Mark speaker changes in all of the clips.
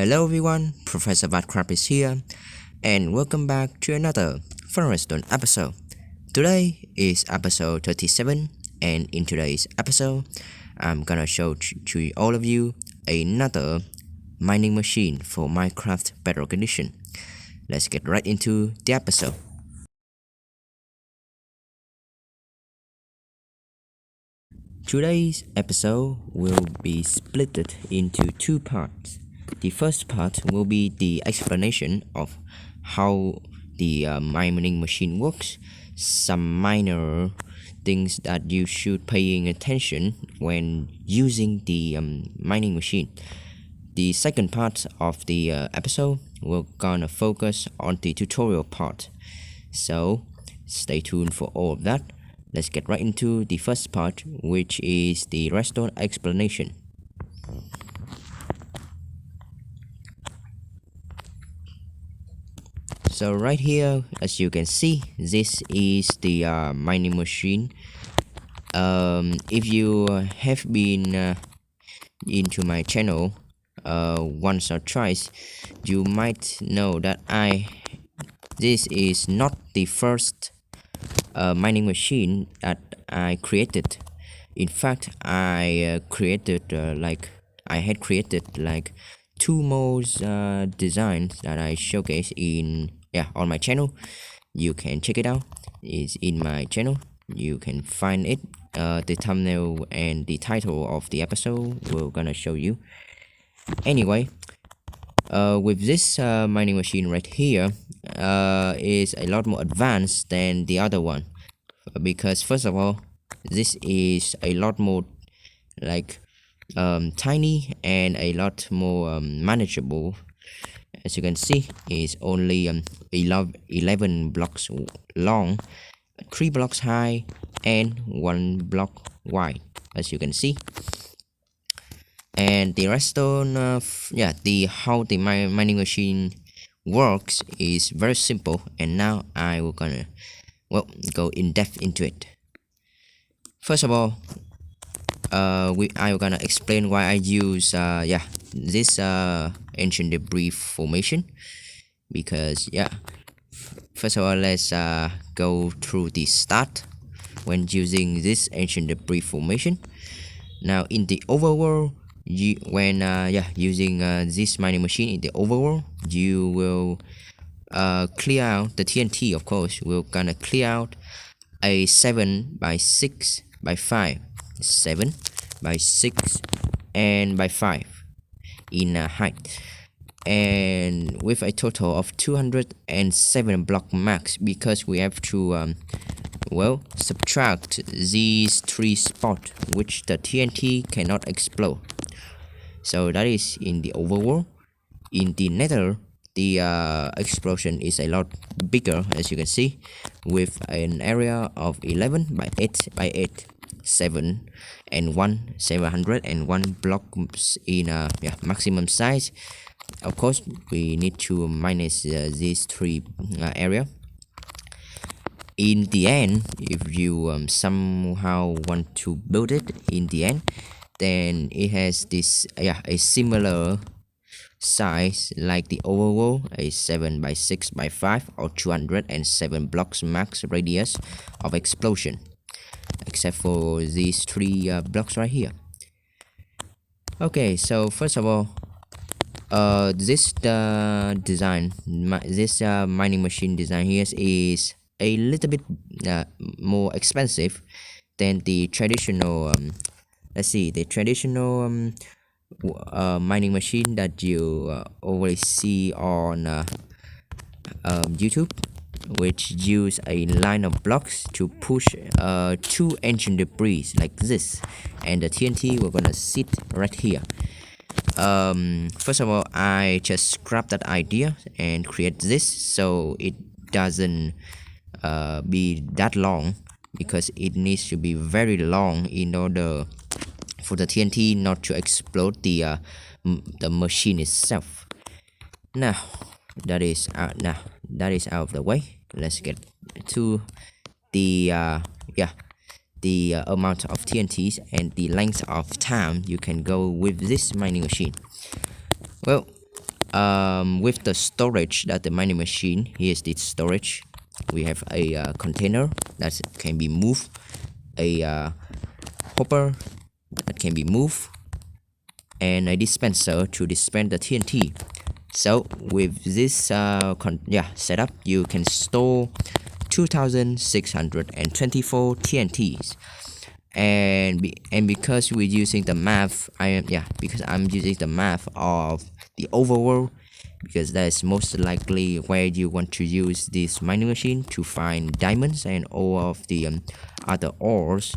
Speaker 1: Hello everyone, Professor Vatcrap is here, and welcome back to another Funredstone episode. Today is episode 37, and in today's episode, I'm gonna show to all of you another mining machine for Minecraft Bedrock Edition. Let's get right into the episode. Today's episode will be split into two parts. The first part will be the explanation of how the mining machine works, some minor things that you should paying attention when using the mining machine. The second part of the episode will gonna focus on the tutorial part, so stay tuned for all of that. Let's get right into the first part, which is the Redstone Explanation. So right here, as you can see, this is the mining machine. If you have been into my channel once or twice, you might know that this is not the first mining machine that I created. In fact, I had created like two more designs that I showcase on my channel. You can check it out. It's in my channel. You can find it. The thumbnail and the title of the episode will gonna show you. Anyway, with this mining machine right here, is a lot more advanced than the other one, because first of all, this is a lot more tiny and a lot more manageable. As you can see, it's only 11 blocks long, 3 blocks high, and 1 block wide, as you can see. And the redstone, how the mining machine works is very simple. And now I will gonna go in depth into it. First of all, I will gonna explain why I use this ancient debris formation, because first of all, let's go through the start when using this ancient debris formation. Now in the overworld, using this mining machine in the overworld, you will clear out the TNT. Of course, we're gonna clear out a 7 by 6 by 5, 7 by 6 and by 5 in height, and with a total of 207 block max, because we have to subtract these 3 spots which the TNT cannot explode. So that is in the overworld. In the nether, the explosion is a lot bigger, as you can see, with an area of 11 by 8 by 8, 701 blocks in maximum size. Of course, we need to minus these 3 area. In the end, if you somehow want to build it in the end, then it has this a similar size like the overworld, a 7 by 6 by 5 or 207 blocks max radius of explosion, except for these 3 blocks right here. Okay, so first of all, this mining machine design here is a little bit more expensive than the traditional mining machine that you always see on YouTube, which use a line of blocks to push 2 ancient debris like this, and the TNT we're gonna sit right here. First of all, I just scrap that idea and create this, so it doesn't be that long, because it needs to be very long in order for the TNT not to explode the machine itself. Now that is out of the way. Let's get to the amount of TNTs and the length of time you can go with this mining machine. Well, with the storage that the mining machine, here's the storage. We have a container that can be moved, a hopper that can be moved, and a dispenser to dispense the TNT. So with this setup, you can store 2,624 TNTs. And because we're using the map, because I'm using the map of the overworld, because that's most likely where you want to use this mining machine to find diamonds and all of the other ores.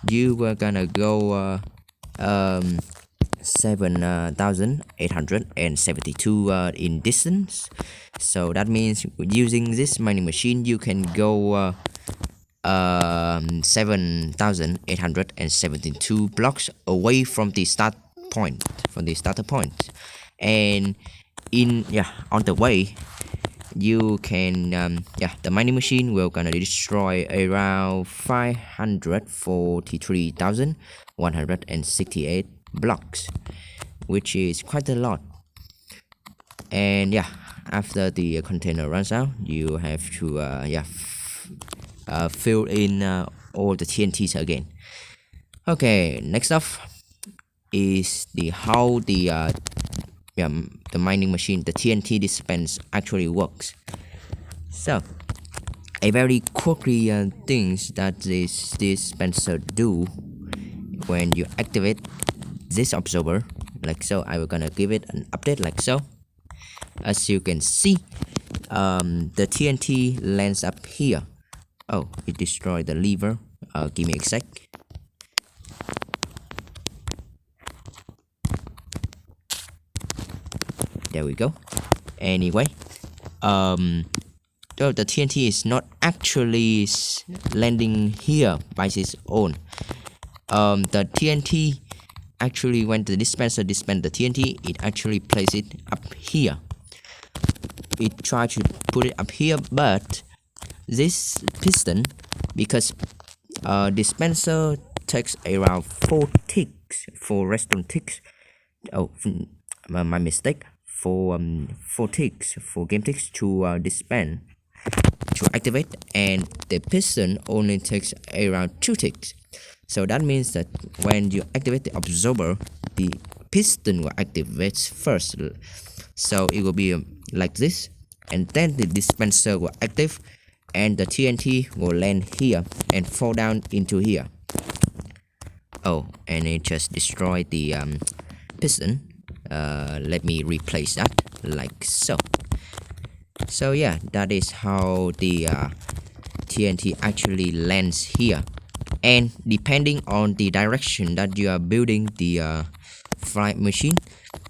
Speaker 1: You were gonna go 7,872 in distance. So that means using this mining machine, you can go 7,872 blocks away from the starter point, and on the way you can the mining machine will gonna destroy around 543,168 blocks, which is quite a lot. And after the container runs out, you have to fill in all the TNTs again. Okay, next up is how the mining machine, the TNT dispense actually works. So a very quirky things that this dispenser do when you activate this observer, like so. I will gonna give it an update like so. As you can see, the TNT lands up here. Oh, it destroyed the lever. Give me a sec. There we go. Anyway, though the TNT is not actually landing here by its own. The TNT actually, when the dispenser dispense the TNT, it actually places it up here. It tried to put it up here, but this piston, because dispenser takes around 4 redstone ticks. Oh, my mistake. 4 game ticks to dispense, to activate, and the piston only takes around 2 ticks. So that means that when you activate the observer, the piston will activate first. So it will be like this, and then the dispenser will active, and the TNT will land here and fall down into here. Oh, and it just destroyed the piston. Let me replace that like so. So yeah, that is how the TNT actually lands here. And depending on the direction that you are building the flight machine,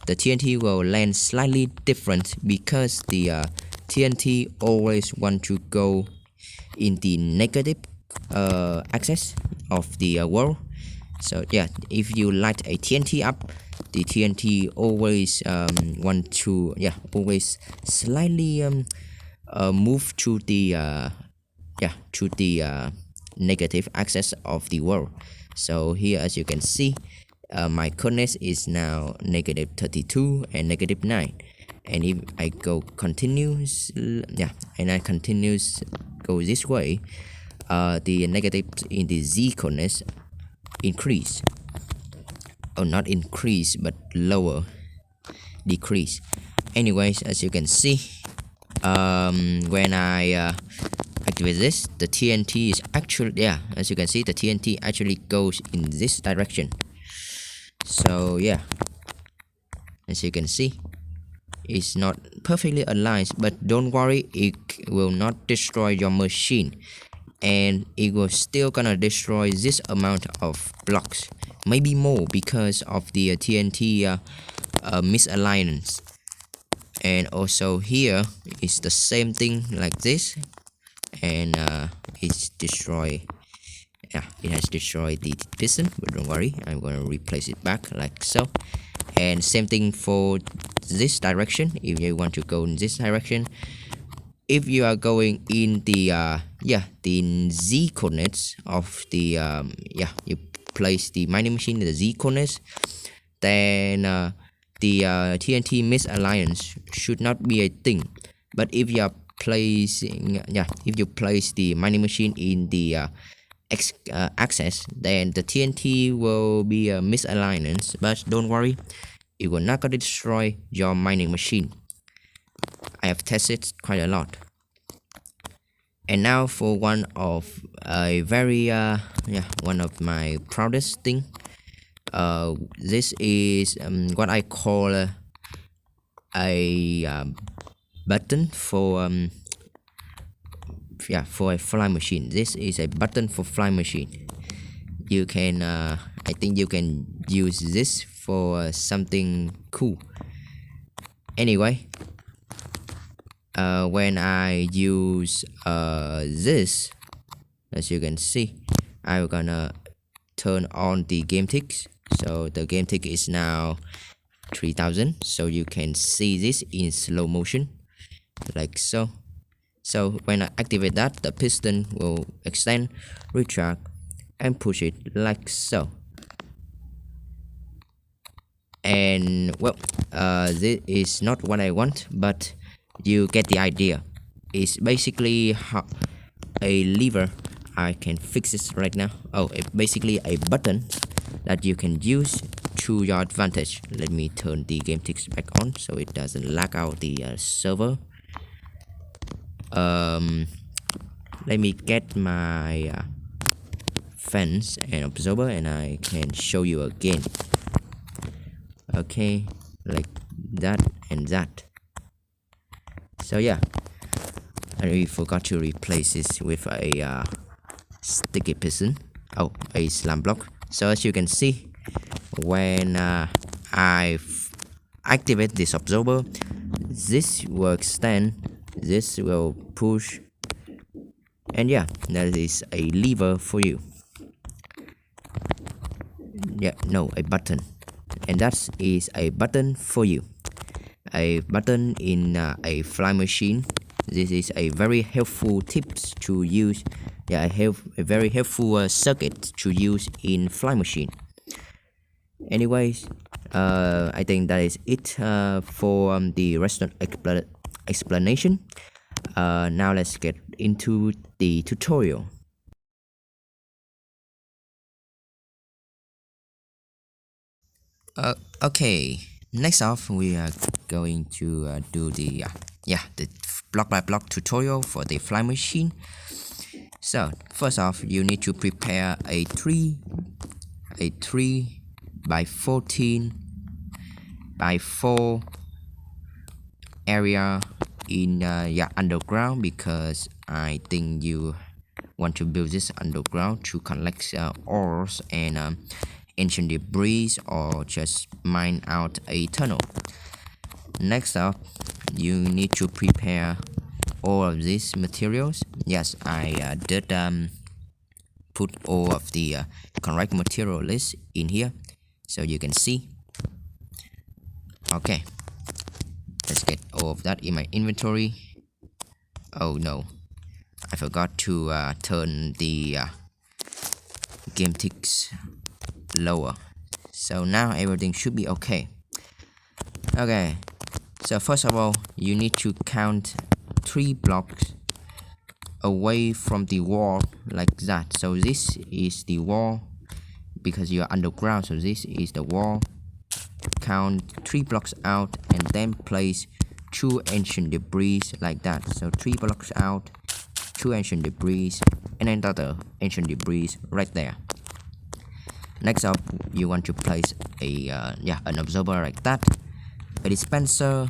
Speaker 1: the TNT will land slightly different, because the TNT always want to go in the negative axis of the world. So yeah, if you light a TNT up, the TNT always want to always slightly move to the negative axis of the world. So here, as you can see, my coordinates is now -32 and -9. And if I go continuous, and I continues go this way, the negative in the z coordinates increase. Oh, not increase, but lower, decrease. Anyways, as you can see, when I activate this, the TNT is actually, as you can see, the TNT actually goes in this direction. So yeah, as you can see, it's not perfectly aligned, but don't worry, it will not destroy your machine, and it will still gonna destroy this amount of blocks, maybe more, because of the TNT misalignments. And also here is the same thing like this, and it's destroy. It has destroyed the piston, but don't worry, I'm gonna replace it back like so. And same thing for this direction. If you want to go in this direction, if you are going in the the z coordinates of the you place the mining machine in the z coordinates, then the TNT misalliance should not be a thing. But if you are placing, if you place the mining machine in the access, then the TNT will be a misalignment. But don't worry, it will not gonna destroy your mining machine. I have tested quite a lot. And now for one of a very one of my proudest thing. This is what I call a button for for a fly machine. This is a button for fly machine. You can I think you can use this for something cool. Anyway, when I use this, as you can see, I'm gonna turn on the game ticks. So the game tick is now 3000, so you can see this in slow motion like so. So when I activate that, the piston will extend, retract, and push it like so. And well, this is not what I want, but you get the idea. It's basically a lever. I can fix this right now. Oh, it's basically a button that you can use to your advantage. Let me turn the game ticks back on so it doesn't lag out the server. Let me get my fence and absorber, and I can show you again. Okay, like that and that. So yeah, I forgot to replace this with a sticky piston. Oh, a slam block. So as you can see, when I activate this absorber, this will extend, this will push, and yeah, that is a lever for you. Yeah, no, a button, and that is a button for you. A button in a fly machine. This is a very helpful tips to use. Yeah, a very helpful circuit to use in fly machine. Anyways, I think that is it for the Redstone explanation. Now let's get into the tutorial. Okay, next off we are going to do the the block by block tutorial for the fly machine. So first off, you need to prepare a 3 by 14 by 4 area in underground, because I think you want to build this underground to collect ores and ancient debris, or just mine out a tunnel. Next up, you need to prepare all of these materials. Yes, I did put all of the correct material list in here so you can see. Okay, let's get all of that in my inventory. Oh no, I forgot to turn the game ticks lower, so now everything should be okay. Okay, so first of all, you need to count 3 blocks away from the wall like that. So this is the wall because you're underground, so this is the wall. Count 3 blocks out and then place 2 ancient debris like that. So 3 blocks out, 2 ancient debris, and another ancient debris right there. Next up, you want to place a an absorber like that, a dispenser,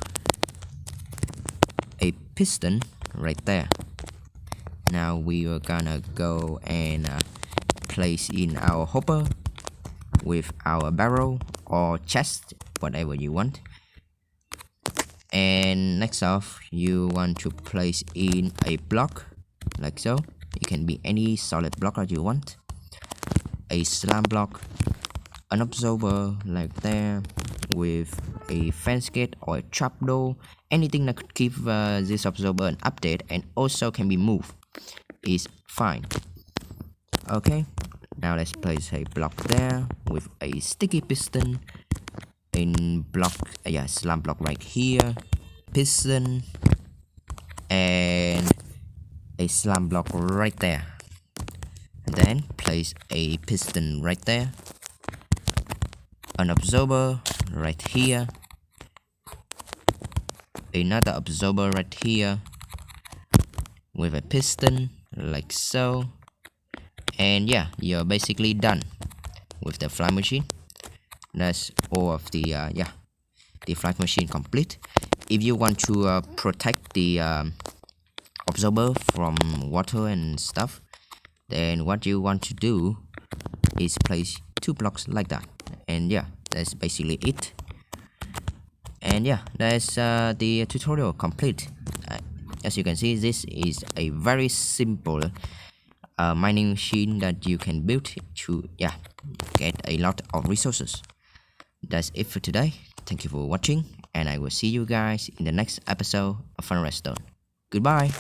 Speaker 1: a piston right there. Now we are gonna go and place in our hopper with our barrel or chest, whatever you want. And next off, you want to place in a block like so. It can be any solid block that you want. A slam block, an absorber like there, with a fence gate or a trapdoor, anything that could give this absorber an update and also can be moved is fine. Okay, now let's place a block there with a sticky piston, in block, yeah, slab block right here, piston, and a slab block right there. And then place a piston right there, an absorber right here, another absorber right here with a piston like so, and yeah, you're basically done with the fly machine. That's all of the the fly machine complete. If you want to protect the absorber from water and stuff, then what you want to do is place 2 blocks like that, and yeah, that's basically it. And yeah, that's the tutorial complete. As you can see, this is a very simple mining machine that you can build to get a lot of resources. That's it for today. Thank you for watching, and I will see you guys in the next episode of Funredstone. Goodbye.